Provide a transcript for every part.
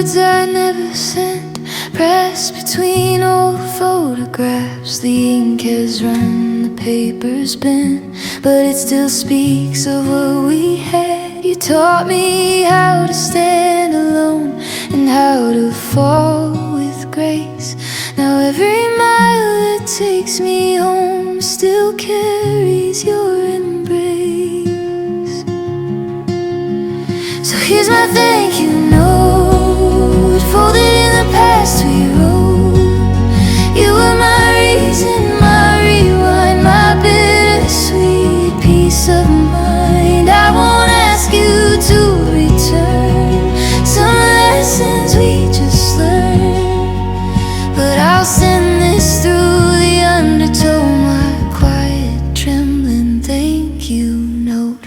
words I never sent, pressed between old photographs. The ink has run, the paper's bent, but it still speaks of what we had. You taught me how to stand alone and how to fall with grace. Now every mile that takes me home still carries your embrace. So here's my thank you note, folded in the past we wrote. You were my reason, my rewind, my bittersweet peace of mind. I won't ask you to return some lessons we just learned, but I'll send this through the undertow, my quiet, trembling thank you note.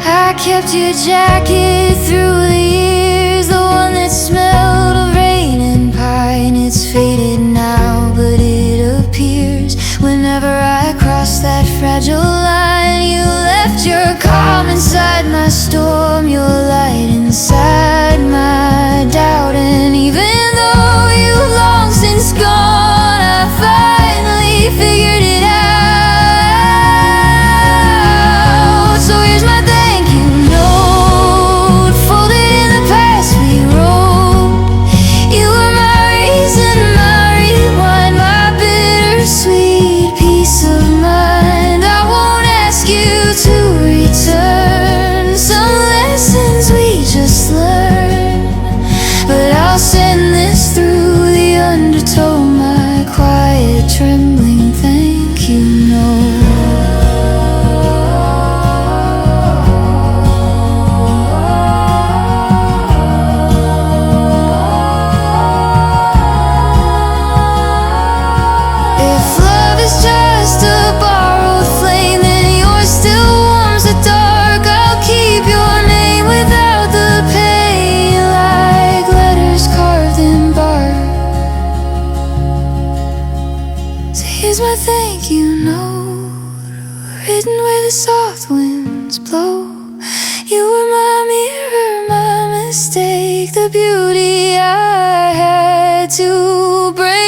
I kept your jacket through the years, the one that smelled of rain and pine. It's faded now, but it appears whenever I cross that fragile line. You left your calm inside my storm, your light inside my doubt. And even though you've long since gone, I finally figured it out. So here's my thank you note, folded in the past we wrote. You were my reason, my rewind, my bittersweet peace of mind. I won't ask you to return some lessons we just learned, but I'll send this through the undertow, my quiet, trembling thank you note. If love is just a borrowed flame, then yours still warms the dark. I'll keep your name without the pain, like letters carved in bark. So here's my thank you note, written where the soft winds blow. You were my mirror, my mistake, the beauty I had to break.